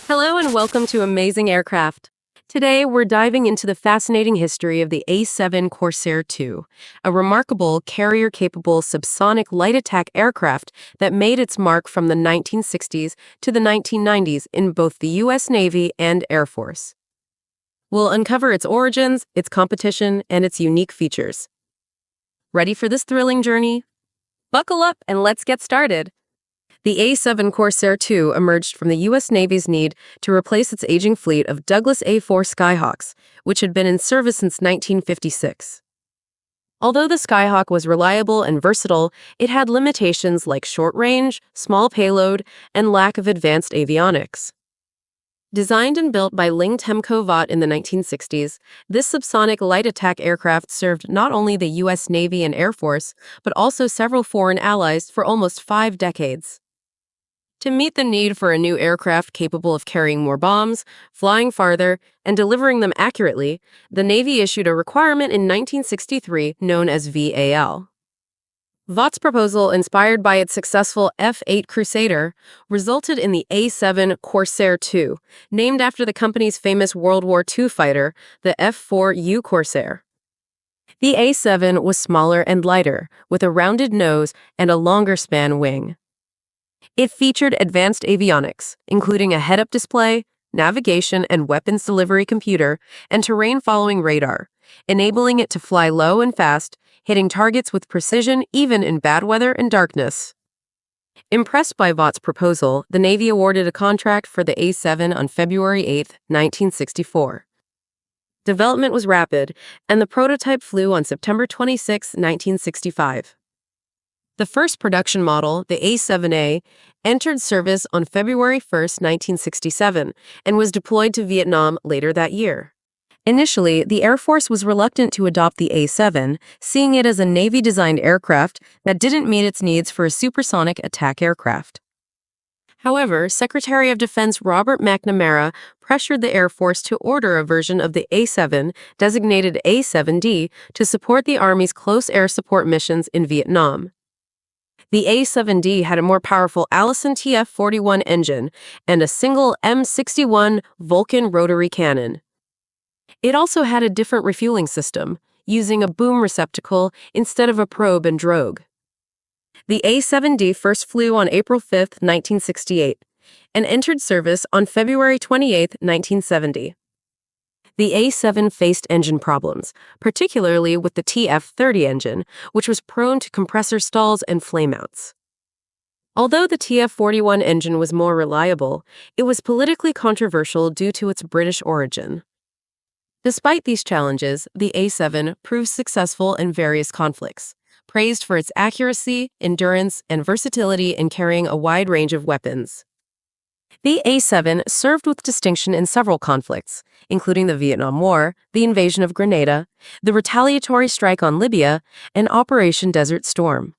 Hello and welcome to Amazing Aircraft. Today, we're diving into the fascinating history of the A-7 Corsair II, a remarkable carrier-capable subsonic light attack aircraft that made its mark from the 1960s to the 1990s in both the U.S. Navy and Air Force. We'll uncover its origins, its competition, and its unique features. Ready for this thrilling journey? Buckle up and let's get started. The A-7 Corsair II emerged from the U.S. Navy's need to replace its aging fleet of Douglas A-4 Skyhawks, which had been in service since 1956. Although the Skyhawk was reliable and versatile, it had limitations like short range, small payload, and lack of advanced avionics. Designed and built by Vought in the 1960s, this subsonic light attack aircraft served not only the U.S. Navy and Air Force, but also several foreign allies for almost 5 decades. To meet the need for a new aircraft capable of carrying more bombs, flying farther, and delivering them accurately, the Navy issued a requirement in 1963 known as VAL. Vought's proposal, inspired by its successful F-8 Crusader, resulted in the A-7 Corsair II, named after the company's famous World War II fighter, the F-4 Corsair. The A-7 was smaller and lighter, with a rounded nose and a longer span wing. It featured advanced avionics, including a head-up display, navigation and weapons delivery computer, and terrain-following radar, enabling it to fly low and fast, hitting targets with precision even in bad weather and darkness. Impressed by Vought's proposal, the Navy awarded a contract for the A-7 on February 8, 1964. Development was rapid, and the prototype flew on September 26, 1965. The first production model, the A-7A, entered service on February 1, 1967, and was deployed to Vietnam later that year. Initially, the Air Force was reluctant to adopt the A-7, seeing it as a Navy-designed aircraft that didn't meet its needs for a supersonic attack aircraft. However, Secretary of Defense Robert McNamara pressured the Air Force to order a version of the A-7, designated A-7D, to support the Army's close air support missions in Vietnam. The A-7D had a more powerful Allison TF-41 engine and a single M61 Vulcan rotary cannon. It also had a different refueling system, using a boom receptacle instead of a probe and drogue. The A-7D first flew on April 5, 1968, and entered service on February 28, 1970. The A-7 faced engine problems, particularly with the TF-30 engine, which was prone to compressor stalls and flameouts. Although the TF-41 engine was more reliable, it was politically controversial due to its British origin. Despite these challenges, the A-7 proved successful in various conflicts, praised for its accuracy, endurance, and versatility in carrying a wide range of weapons. The A-7 served with distinction in several conflicts, including the Vietnam War, the invasion of Grenada, the retaliatory strike on Libya, and Operation Desert Storm.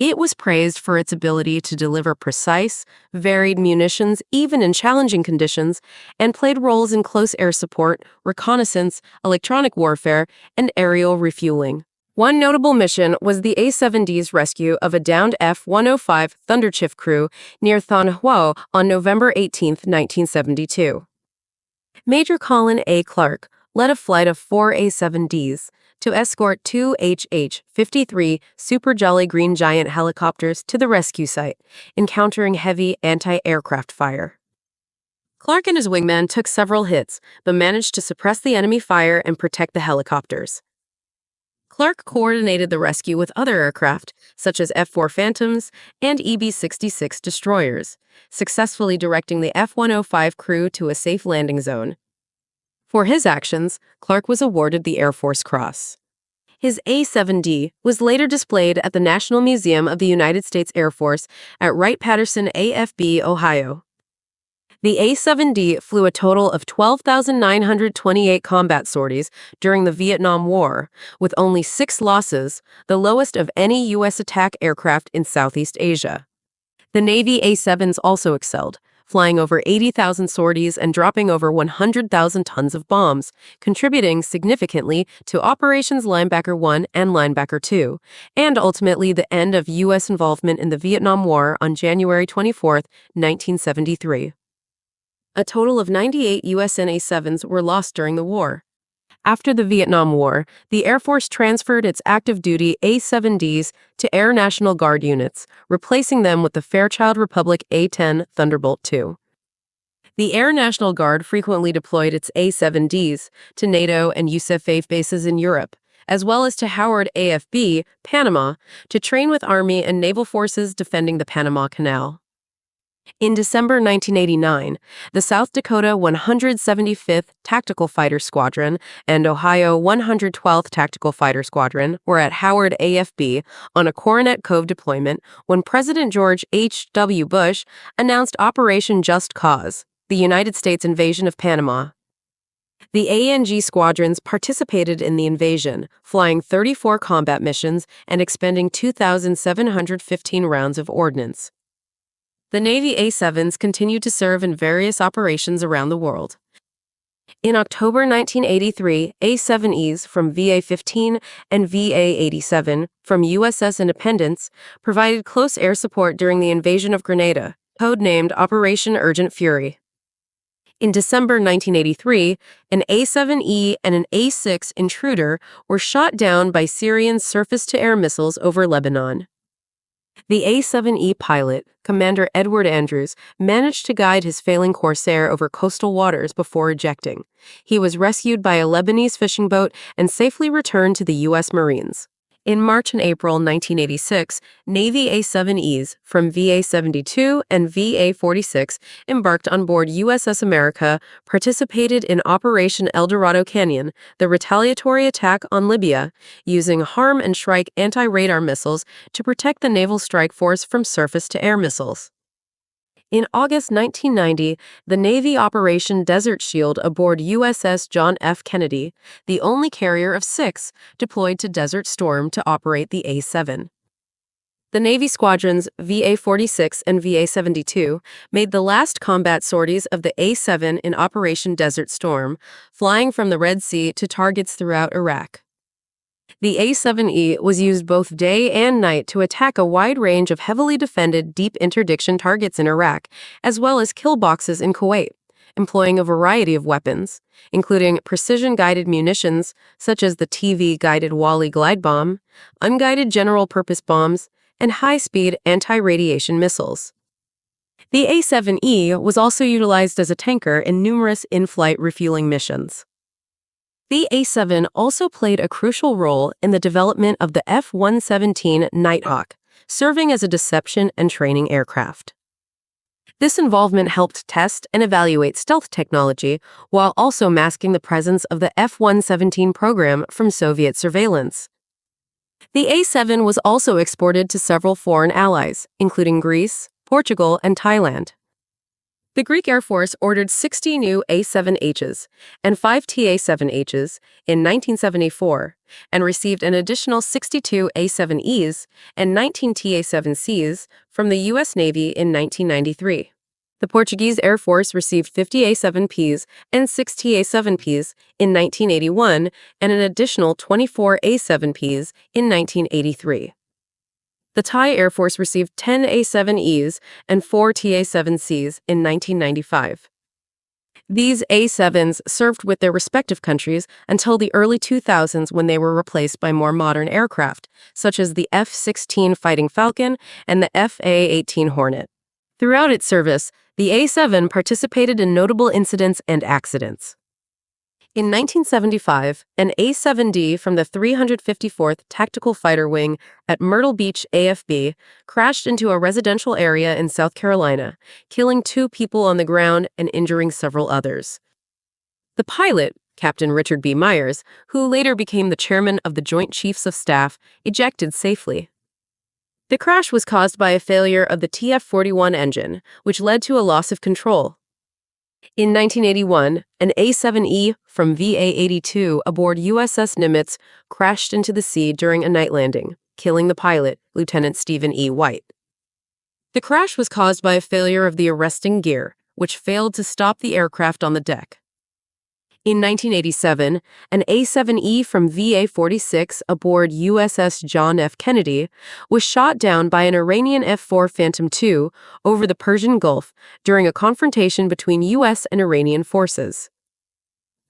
It was praised for its ability to deliver precise, varied munitions even in challenging conditions, and played roles in close air support, reconnaissance, electronic warfare, and aerial refueling. One notable mission was the A-7D's rescue of a downed F-105 Thunderchief crew near Thanh Hoa on November 18, 1972. Major Colin A. Clark led a flight of 4 A-7Ds to escort 2 HH-53 Super Jolly Green Giant helicopters to the rescue site, encountering heavy anti-aircraft fire. Clark and his wingman took several hits, but managed to suppress the enemy fire and protect the helicopters. Clark coordinated the rescue with other aircraft, such as F-4 Phantoms and EB-66 destroyers, successfully directing the F-105 crew to a safe landing zone. For his actions, Clark was awarded the Air Force Cross. His A-7D was later displayed at the National Museum of the United States Air Force at Wright-Patterson AFB, Ohio. The A-7D flew a total of 12,928 combat sorties during the Vietnam War, with only 6 losses, the lowest of any U.S. attack aircraft in Southeast Asia. The Navy A-7s also excelled, flying over 80,000 sorties and dropping over 100,000 tons of bombs, contributing significantly to Operations Linebacker 1 and Linebacker 2, and ultimately the end of U.S. involvement in the Vietnam War on January 24, 1973. A total of 98 U.S. A-7s were lost during the war. After the Vietnam War, the Air Force transferred its active-duty A-7Ds to Air National Guard units, replacing them with the Fairchild Republic A-10 Thunderbolt II. The Air National Guard frequently deployed its A-7Ds to NATO and USAF bases in Europe, as well as to Howard AFB, Panama, to train with Army and Naval forces defending the Panama Canal. In December 1989, the South Dakota 175th Tactical Fighter Squadron and Ohio 112th Tactical Fighter Squadron were at Howard AFB on a Coronet Cove deployment when President George H.W. Bush announced Operation Just Cause, the United States invasion of Panama. The ANG squadrons participated in the invasion, flying 34 combat missions and expending 2,715 rounds of ordnance. The Navy A-7s continued to serve in various operations around the world. In October 1983, A-7Es from VA-15 and VA-87 from USS Independence provided close air support during the invasion of Grenada, codenamed Operation Urgent Fury. In December 1983, an A-7E and an A-6 Intruder were shot down by Syrian surface-to-air missiles over Lebanon. The A-7E pilot, Commander Edward Andrews, managed to guide his failing Corsair over coastal waters before ejecting. He was rescued by a Lebanese fishing boat and safely returned to the U.S. Marines. In March and April 1986, Navy A-7Es from VA-72 and VA-46 embarked on board USS America, participated in Operation El Dorado Canyon, the retaliatory attack on Libya, using Harm and Shrike anti-radar missiles to protect the naval strike force from surface-to-air missiles. In August 1990, the Navy Operation Desert Shield aboard USS John F. Kennedy, the only carrier of 6, deployed to Desert Storm to operate the A-7. The Navy squadrons VA-46 and VA-72 made the last combat sorties of the A-7 in Operation Desert Storm, flying from the Red Sea to targets throughout Iraq. The A-7E was used both day and night to attack a wide range of heavily defended deep interdiction targets in Iraq, as well as kill boxes in Kuwait, employing a variety of weapons, including precision-guided munitions such as the TV-guided Wally glide bomb, unguided general-purpose bombs, and high-speed anti-radiation missiles. The A-7E was also utilized as a tanker in numerous in-flight refueling missions. The A-7 also played a crucial role in the development of the F-117 Nighthawk, serving as a deception and training aircraft. This involvement helped test and evaluate stealth technology while also masking the presence of the F-117 program from Soviet surveillance. The A-7 was also exported to several foreign allies, including Greece, Portugal, and Thailand. The Greek Air Force ordered 60 new A-7Hs and 5 TA-7Hs in 1974 and received an additional 62 A-7Es and 19 TA-7Cs from the U.S. Navy in 1993. The Portuguese Air Force received 50 A-7Ps and 6 TA-7Ps in 1981 and an additional 24 A-7Ps in 1983. The Thai Air Force received 10 A-7Es and 4 TA-7Cs in 1995. These A-7s served with their respective countries until the early 2000s when they were replaced by more modern aircraft, such as the F-16 Fighting Falcon and the F-A-18 Hornet. Throughout its service, the A-7 participated in notable incidents and accidents. In 1975, an A-7D from the 354th Tactical Fighter Wing at Myrtle Beach AFB crashed into a residential area in South Carolina, killing 2 people on the ground and injuring several others. The pilot, Captain Richard B. Myers, who later became the chairman of the Joint Chiefs of Staff, ejected safely. The crash was caused by a failure of the TF-41 engine, which led to a loss of control. In 1981, an A-7E from VA-82 aboard USS Nimitz crashed into the sea during a night landing, killing the pilot, Lieutenant Stephen E. White. The crash was caused by a failure of the arresting gear, which failed to stop the aircraft on the deck. In 1987, an A-7E from VA-46 aboard USS John F. Kennedy was shot down by an Iranian F-4 Phantom II over the Persian Gulf during a confrontation between U.S. and Iranian forces.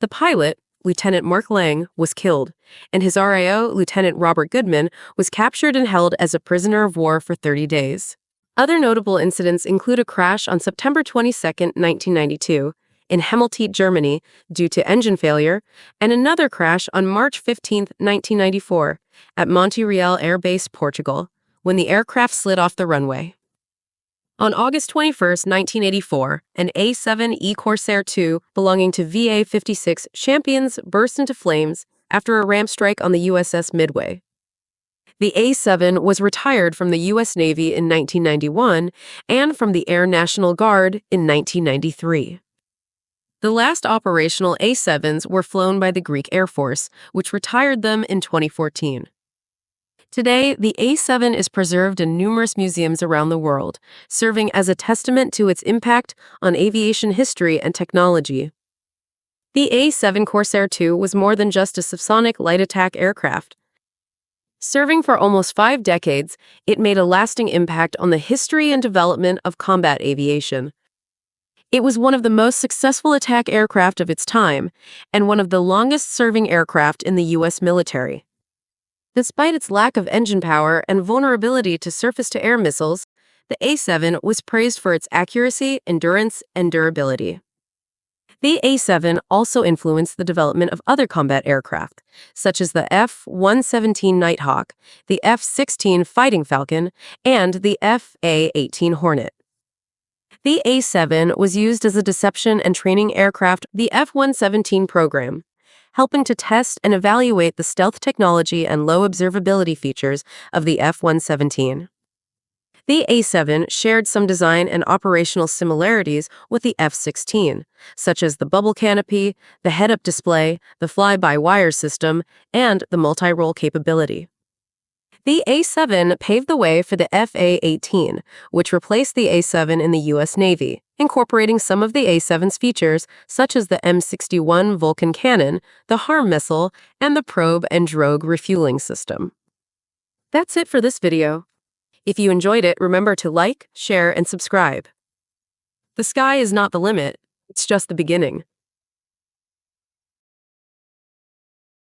The pilot, Lieutenant Mark Lang, was killed, and his RIO, Lieutenant Robert Goodman, was captured and held as a prisoner of war for 30 days. Other notable incidents include a crash on September 22, 1992, in Hemmeltiet, Germany, due to engine failure, and another crash on March 15, 1994, at Monte-Real Air Base, Portugal, when the aircraft slid off the runway. On August 21, 1984, an A-7 Corsair II belonging to VA-56 Champions burst into flames after a ramp strike on the USS Midway. The A-7 was retired from the U.S. Navy in 1991 and from the Air National Guard in 1993. The last operational A-7s were flown by the Greek Air Force, which retired them in 2014. Today, the A-7 is preserved in numerous museums around the world, serving as a testament to its impact on aviation history and technology. The A-7 Corsair II was more than just a subsonic light attack aircraft. Serving for almost 5 decades, it made a lasting impact on the history and development of combat aviation. It was one of the most successful attack aircraft of its time, and one of the longest-serving aircraft in the U.S. military. Despite its lack of engine power and vulnerability to surface-to-air missiles, the A-7 was praised for its accuracy, endurance, and durability. The A-7 also influenced the development of other combat aircraft, such as the F-117 Nighthawk, the F-16 Fighting Falcon, and the F-A-18 Hornet. The A-7 was used as a deception and training aircraft the F-117 program, helping to test and evaluate the stealth technology and low observability features of the F-117. The A-7 shared some design and operational similarities with the F-16, such as the bubble canopy, the head-up display, the fly-by-wire system, and the multi-role capability. The A-7 paved the way for the F-A-18, which replaced the A-7 in the U.S. Navy, incorporating some of the A-7's features, such as the M61 Vulcan cannon, the HARM missile, and the probe and drogue refueling system. That's it for this video. If you enjoyed it, remember to like, share, and subscribe. The sky is not the limit, it's just the beginning.